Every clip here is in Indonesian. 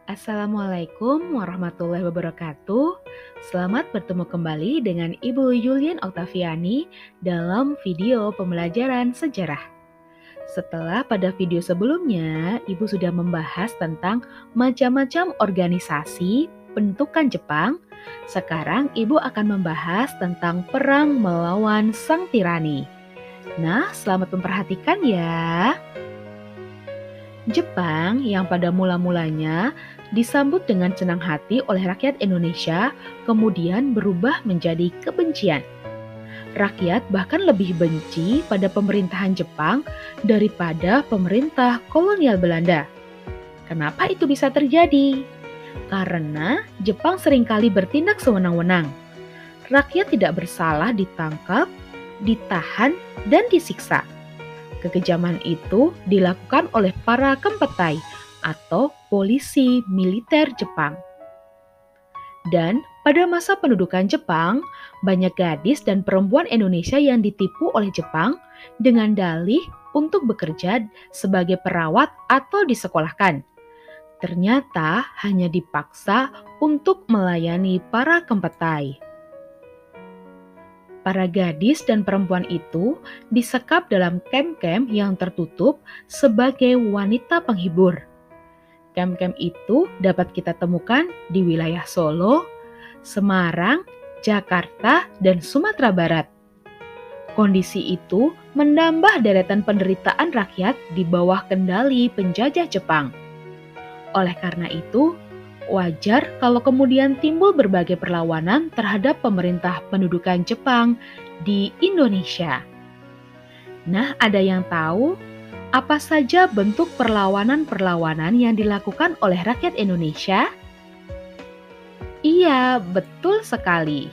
Assalamualaikum warahmatullahi wabarakatuh. Selamat bertemu kembali dengan Ibu Yulian Oktaviani dalam video pembelajaran sejarah. Setelah pada video sebelumnya, Ibu sudah membahas tentang macam-macam organisasi bentukan Jepang. Sekarang Ibu akan membahas tentang perang melawan sang tirani. Nah, selamat memperhatikan ya. Jepang yang pada mula-mulanya disambut dengan senang hati oleh rakyat Indonesia, kemudian berubah menjadi kebencian. Rakyat bahkan lebih benci pada pemerintahan Jepang daripada pemerintah kolonial Belanda. Kenapa itu bisa terjadi? Karena Jepang seringkali bertindak sewenang-wenang. Rakyat tidak bersalah ditangkap, ditahan, dan disiksa. Kekejaman itu dilakukan oleh para kempetai atau polisi militer Jepang. Dan pada masa pendudukan Jepang, banyak gadis dan perempuan Indonesia yang ditipu oleh Jepang dengan dalih untuk bekerja sebagai perawat atau disekolahkan. Ternyata hanya dipaksa untuk melayani para kempetai. Para gadis dan perempuan itu disekap dalam kem-kem yang tertutup sebagai wanita penghibur. Kem-kem itu dapat kita temukan di wilayah Solo, Semarang, Jakarta, dan Sumatera Barat. Kondisi itu menambah deretan penderitaan rakyat di bawah kendali penjajah Jepang. Oleh karena itu, wajar kalau kemudian timbul berbagai perlawanan terhadap pemerintah pendudukan Jepang di Indonesia. Nah, ada yang tahu apa saja bentuk perlawanan-perlawanan yang dilakukan oleh rakyat Indonesia? Iya, betul sekali.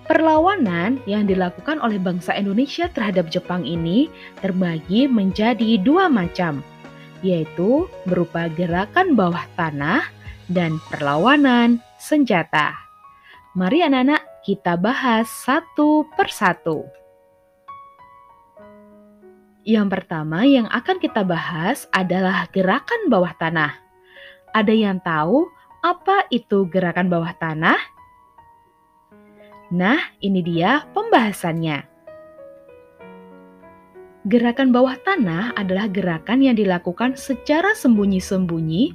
Perlawanan yang dilakukan oleh bangsa Indonesia terhadap Jepang ini terbagi menjadi dua macam, yaitu berupa gerakan bawah tanah dan perlawanan senjata. Mari anak-anak kita bahas satu persatu. Yang pertama yang akan kita bahas adalah gerakan bawah tanah. Ada yang tahu apa itu gerakan bawah tanah? Nah, ini dia pembahasannya. Gerakan bawah tanah adalah gerakan yang dilakukan secara sembunyi-sembunyi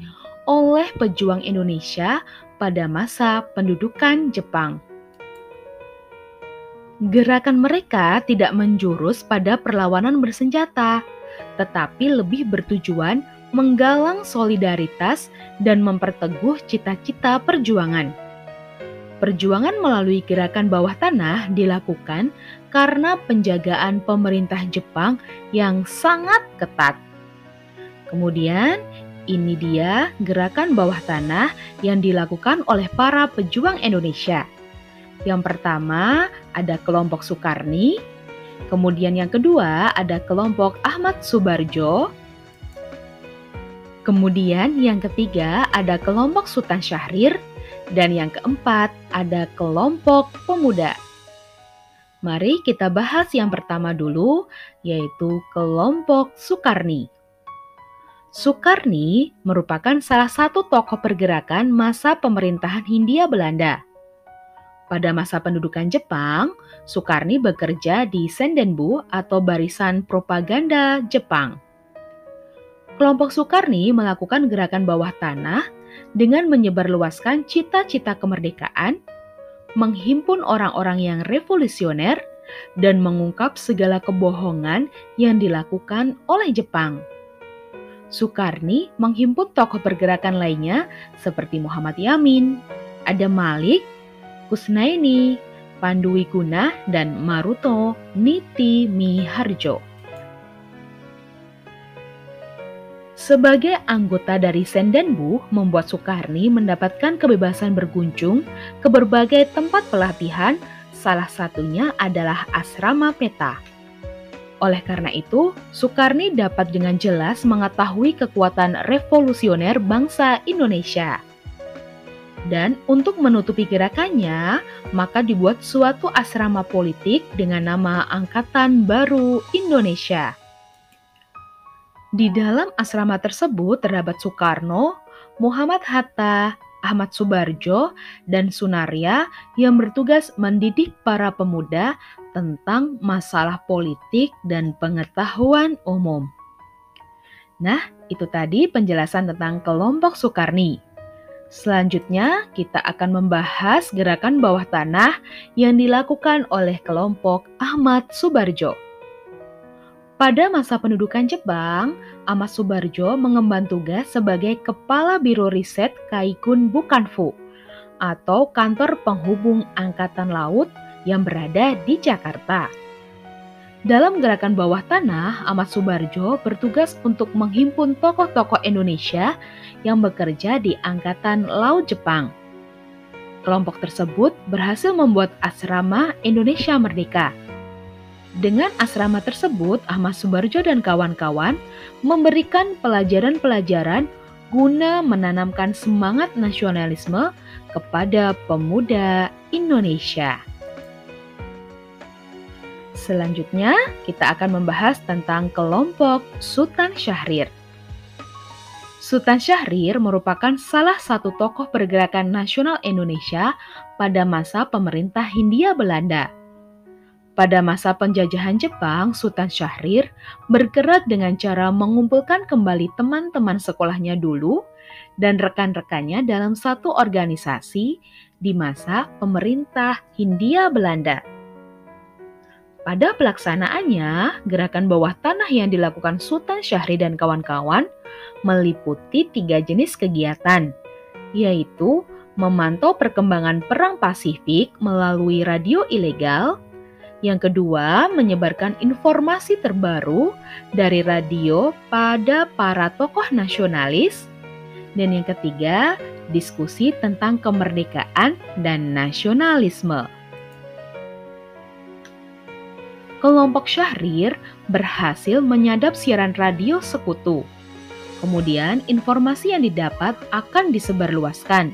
oleh pejuang Indonesia pada masa pendudukan Jepang. Gerakan mereka tidak menjurus pada perlawanan bersenjata, tetapi lebih bertujuan menggalang solidaritas dan memperteguh cita-cita perjuangan. Perjuangan melalui gerakan bawah tanah dilakukan karena penjagaan pemerintah Jepang yang sangat ketat. Kemudian, ini dia gerakan bawah tanah yang dilakukan oleh para pejuang Indonesia. Yang pertama ada kelompok Sukarni, kemudian yang kedua ada kelompok Ahmad Subarjo, kemudian yang ketiga ada kelompok Sultan Syahrir, dan yang keempat ada kelompok pemuda. Mari kita bahas yang pertama dulu, yaitu kelompok Sukarni. Sukarni merupakan salah satu tokoh pergerakan masa pemerintahan Hindia Belanda. Pada masa pendudukan Jepang, Sukarni bekerja di Sendenbu atau Barisan Propaganda Jepang. Kelompok Sukarni melakukan gerakan bawah tanah dengan menyebarluaskan cita-cita kemerdekaan, menghimpun orang-orang yang revolusioner, dan mengungkap segala kebohongan yang dilakukan oleh Jepang. Sukarni menghimpun tokoh pergerakan lainnya seperti Muhammad Yamin, Adam Malik, Kusnaini, Pandu Wiguna, dan Maruto Nitimiharjo. Sebagai anggota dari Sendenbu, membuat Sukarni mendapatkan kebebasan berkunjung ke berbagai tempat pelatihan, salah satunya adalah Asrama Peta. Oleh karena itu, Sukarni dapat dengan jelas mengetahui kekuatan revolusioner bangsa Indonesia. Dan untuk menutupi gerakannya, maka dibuat suatu asrama politik dengan nama Angkatan Baru Indonesia. Di dalam asrama tersebut terdapat Soekarno, Muhammad Hatta, Ahmad Subarjo, dan Sunaria yang bertugas mendidik para pemuda tentang masalah politik dan pengetahuan umum. Nah, itu tadi penjelasan tentang kelompok Sukarni. Selanjutnya, kita akan membahas gerakan bawah tanah yang dilakukan oleh kelompok Ahmad Subarjo. Pada masa pendudukan Jepang, Ahmad Subarjo mengemban tugas sebagai Kepala Biro Riset Kaikun Bukanfu atau Kantor Penghubung Angkatan Laut yang berada di Jakarta. Dalam gerakan bawah tanah, Ahmad Subarjo bertugas untuk menghimpun tokoh-tokoh Indonesia yang bekerja di Angkatan Laut Jepang. Kelompok tersebut berhasil membuat asrama Indonesia Merdeka. Dengan asrama tersebut, Ahmad Subarjo dan kawan-kawan memberikan pelajaran-pelajaran guna menanamkan semangat nasionalisme kepada pemuda Indonesia. Selanjutnya, kita akan membahas tentang kelompok Sultan Syahrir. Sultan Syahrir merupakan salah satu tokoh pergerakan nasional Indonesia pada masa pemerintah Hindia Belanda. Pada masa penjajahan Jepang, Sultan Syahrir bergerak dengan cara mengumpulkan kembali teman-teman sekolahnya dulu dan rekan-rekannya dalam satu organisasi di masa pemerintah Hindia Belanda. Pada pelaksanaannya, gerakan bawah tanah yang dilakukan Sultan Syahrir dan kawan-kawan meliputi 3 jenis kegiatan, yaitu memantau perkembangan Perang Pasifik melalui radio ilegal, yang kedua menyebarkan informasi terbaru dari radio pada para tokoh nasionalis, dan yang ketiga diskusi tentang kemerdekaan dan nasionalisme. Kelompok Syahrir berhasil menyadap siaran radio sekutu. Kemudian informasi yang didapat akan disebarluaskan.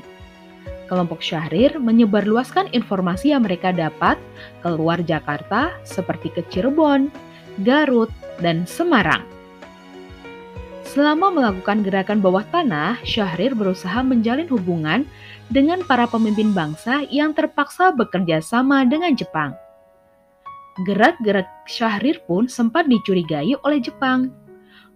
Kelompok Syahrir menyebarluaskan informasi yang mereka dapat keluar Jakarta seperti ke Cirebon, Garut, dan Semarang. Selama melakukan gerakan bawah tanah, Syahrir berusaha menjalin hubungan dengan para pemimpin bangsa yang terpaksa bekerja sama dengan Jepang. Gerak-gerak Syahrir pun sempat dicurigai oleh Jepang.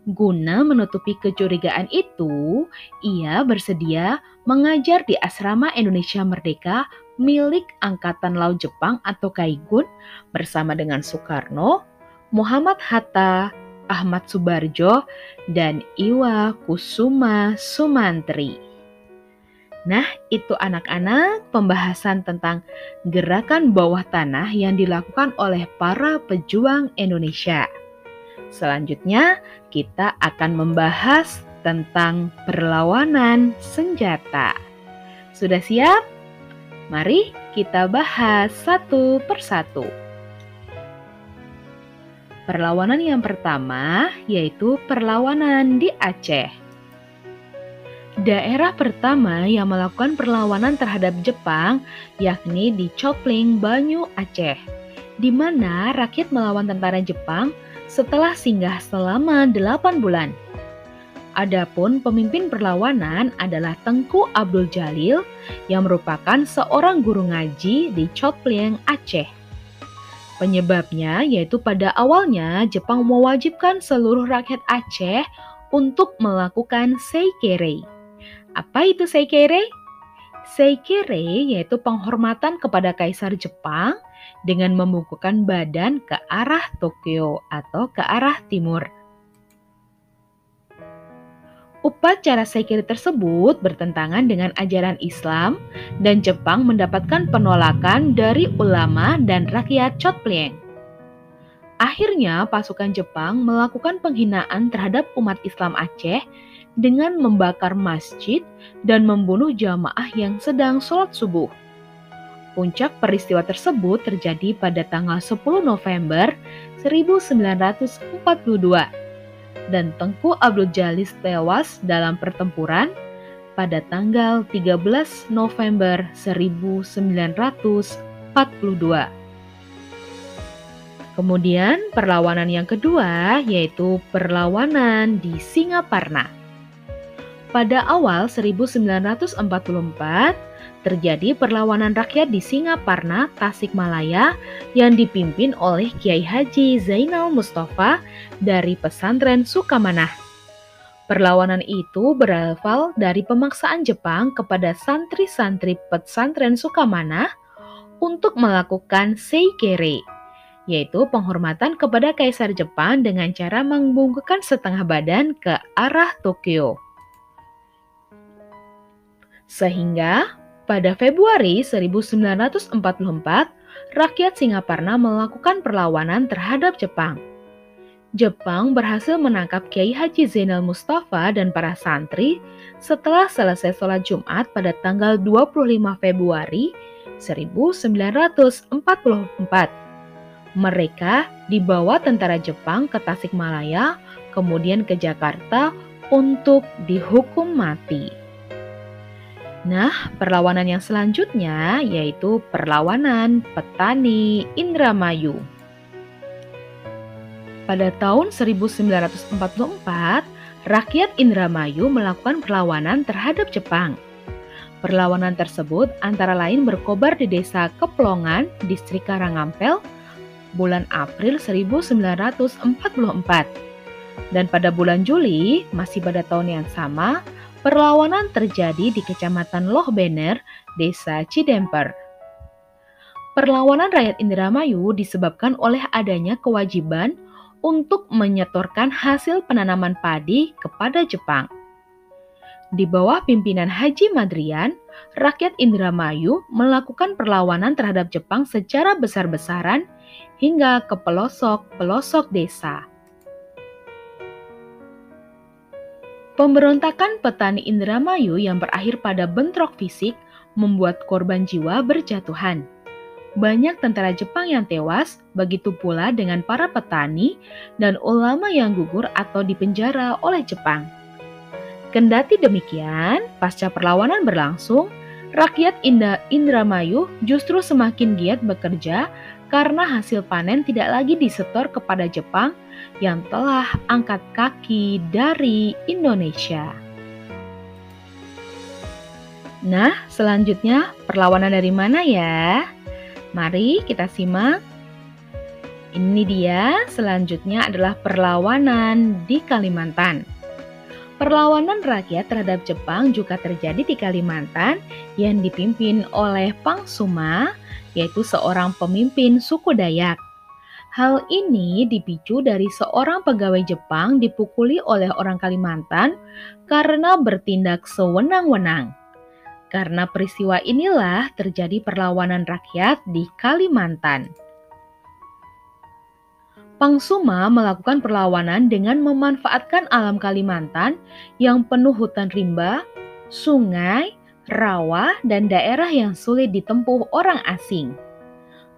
Guna menutupi kecurigaan itu, ia bersedia mengajar di Asrama Indonesia Merdeka milik Angkatan Laut Jepang atau Kaikun bersama dengan Soekarno, Muhammad Hatta, Ahmad Subarjo, dan Iwa Kusuma Sumantri. Nah, itu anak-anak pembahasan tentang gerakan bawah tanah yang dilakukan oleh para pejuang Indonesia. Selanjutnya, kita akan membahas tentang perlawanan senjata. Sudah siap? Mari kita bahas satu persatu. Perlawanan yang pertama yaitu perlawanan di Aceh. Daerah pertama yang melakukan perlawanan terhadap Jepang yakni di Copling, Banyu, Aceh, di mana rakyat melawan tentara Jepang setelah singgah selama 8 bulan. Adapun pemimpin perlawanan adalah Tengku Abdul Jalil yang merupakan seorang guru ngaji di Copling, Aceh. Penyebabnya yaitu pada awalnya Jepang mewajibkan seluruh rakyat Aceh untuk melakukan seikere. Apa itu seikere? Seikere yaitu penghormatan kepada Kaisar Jepang dengan membungkukkan badan ke arah Tokyo atau ke arah timur. Upacara seikere tersebut bertentangan dengan ajaran Islam dan Jepang mendapatkan penolakan dari ulama dan rakyat Copling. Akhirnya pasukan Jepang melakukan penghinaan terhadap umat Islam Aceh dengan membakar masjid dan membunuh jamaah yang sedang sholat subuh. Puncak peristiwa tersebut terjadi pada tanggal 10 November 1942 dan Tengku Abdul Jalil tewas dalam pertempuran pada tanggal 13 November 1942. Kemudian perlawanan yang kedua yaitu perlawanan di Singaparna. Pada awal 1944, terjadi perlawanan rakyat di Singaparna, Tasikmalaya yang dipimpin oleh Kiai Haji Zainal Mustafa dari pesantren Sukamanah. Perlawanan itu berawal dari pemaksaan Jepang kepada santri-santri pesantren Sukamanah untuk melakukan seikere, yaitu penghormatan kepada Kaisar Jepang dengan cara membungkukkan setengah badan ke arah Tokyo. Sehingga pada Februari 1944, rakyat Singaparna melakukan perlawanan terhadap Jepang. Jepang berhasil menangkap Kiai Haji Zainal Mustafa dan para santri setelah selesai sholat Jumat pada tanggal 25 Februari 1944. Mereka dibawa tentara Jepang ke Tasikmalaya, kemudian ke Jakarta untuk dihukum mati. Nah, perlawanan yang selanjutnya yaitu perlawanan petani Indramayu. Pada tahun 1944, rakyat Indramayu melakukan perlawanan terhadap Jepang. Perlawanan tersebut antara lain berkobar di desa Keplongan, distrik Karangampel, bulan April 1944. Dan pada bulan Juli, masih pada tahun yang sama, perlawanan terjadi di Kecamatan Loh Bener, Desa Cidemper. Perlawanan rakyat Indramayu disebabkan oleh adanya kewajiban untuk menyetorkan hasil penanaman padi kepada Jepang. Di bawah pimpinan Haji Madrian, rakyat Indramayu melakukan perlawanan terhadap Jepang secara besar-besaran hingga ke pelosok-pelosok desa. Pemberontakan petani Indramayu yang berakhir pada bentrok fisik membuat korban jiwa berjatuhan. Banyak tentara Jepang yang tewas, begitu pula dengan para petani dan ulama yang gugur atau dipenjara oleh Jepang. Kendati demikian, pasca perlawanan berlangsung, rakyat Indramayu justru semakin giat bekerja karena hasil panen tidak lagi disetor kepada Jepang yang telah angkat kaki dari Indonesia. Nah, selanjutnya perlawanan dari mana ya? Mari kita simak. Ini dia, selanjutnya adalah perlawanan di Kalimantan. Perlawanan rakyat terhadap Jepang juga terjadi di Kalimantan yang dipimpin oleh Pangsuma, yaitu seorang pemimpin suku Dayak. Hal ini dipicu dari seorang pegawai Jepang dipukuli oleh orang Kalimantan karena bertindak sewenang-wenang. Karena peristiwa inilah terjadi perlawanan rakyat di Kalimantan. Pangsuma melakukan perlawanan dengan memanfaatkan alam Kalimantan yang penuh hutan rimba, sungai, rawa, dan daerah yang sulit ditempuh orang asing.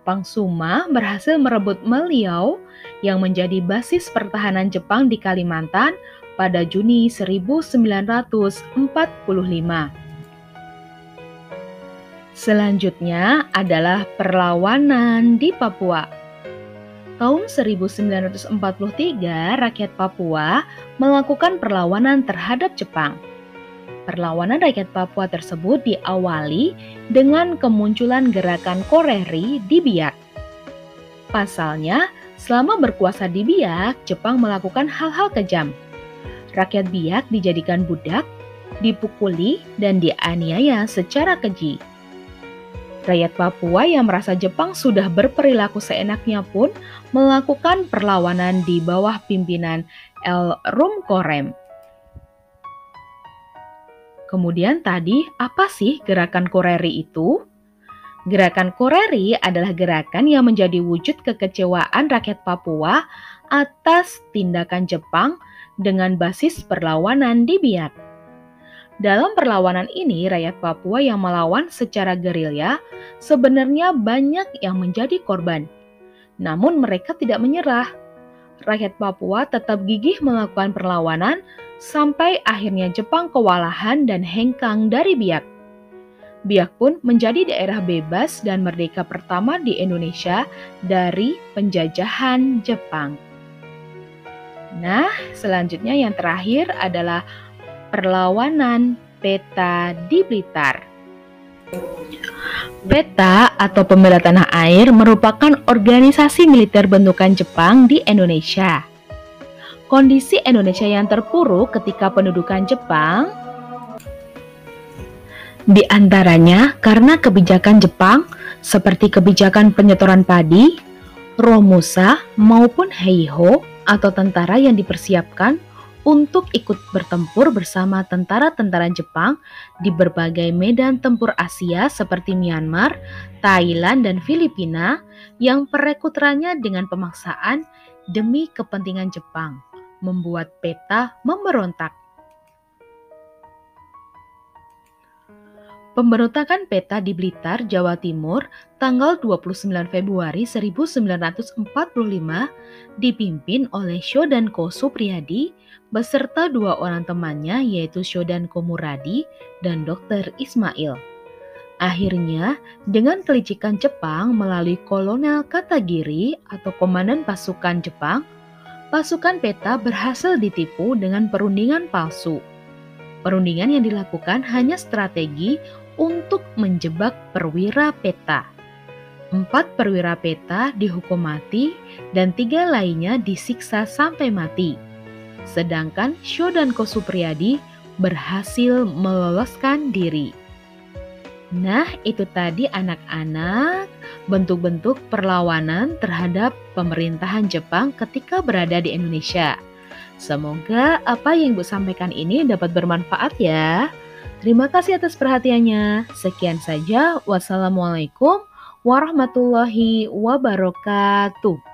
Pangsuma berhasil merebut Meliau yang menjadi basis pertahanan Jepang di Kalimantan pada Juni 1945. Selanjutnya adalah perlawanan di Papua. Tahun 1943, rakyat Papua melakukan perlawanan terhadap Jepang. Perlawanan rakyat Papua tersebut diawali dengan kemunculan gerakan Koreri di Biak. Pasalnya, selama berkuasa di Biak, Jepang melakukan hal-hal kejam. Rakyat Biak dijadikan budak, dipukuli, dan dianiaya secara keji. Rakyat Papua yang merasa Jepang sudah berperilaku seenaknya pun melakukan perlawanan di bawah pimpinan El Rumkorem. Kemudian tadi, apa sih gerakan Koreri itu? Gerakan Koreri adalah gerakan yang menjadi wujud kekecewaan rakyat Papua atas tindakan Jepang dengan basis perlawanan di Biak. Dalam perlawanan ini, rakyat Papua yang melawan secara gerilya sebenarnya banyak yang menjadi korban. Namun mereka tidak menyerah. Rakyat Papua tetap gigih melakukan perlawanan sampai akhirnya Jepang kewalahan dan hengkang dari Biak. Biak pun menjadi daerah bebas dan merdeka pertama di Indonesia dari penjajahan Jepang. Nah, selanjutnya yang terakhir adalah Perlawanan Peta di Blitar. PETA atau Pembela Tanah Air merupakan organisasi militer bentukan Jepang di Indonesia. Kondisi Indonesia yang terpuruk ketika pendudukan Jepang di antaranya karena kebijakan Jepang seperti kebijakan penyetoran padi, Romusa maupun Heiho atau tentara yang dipersiapkan untuk ikut bertempur bersama tentara-tentara Jepang di berbagai medan tempur Asia seperti Myanmar, Thailand, dan Filipina yang perekrutannya dengan pemaksaan demi kepentingan Jepang, membuat PETA memberontak. Pemberontakan PETA di Blitar, Jawa Timur, tanggal 29 Februari 1945 dipimpin oleh Shodanko Supriyadi beserta dua orang temannya yaitu Shodanko Muradi dan Dr. Ismail. Akhirnya, dengan kelicikan Jepang melalui Kolonel Katagiri atau Komandan Pasukan Jepang, pasukan PETA berhasil ditipu dengan perundingan palsu. Perundingan yang dilakukan hanya strategi untuk menjebak perwira PETA. 4 perwira PETA dihukum mati dan 3 lainnya disiksa sampai mati. Sedangkan Shodanko Supriyadi berhasil meloloskan diri. Nah, itu tadi anak-anak bentuk-bentuk perlawanan terhadap pemerintahan Jepang ketika berada di Indonesia. Semoga apa yang Ibu sampaikan ini dapat bermanfaat ya. Terima kasih atas perhatiannya. Sekian saja. Wassalamualaikum warahmatullahi wabarakatuh.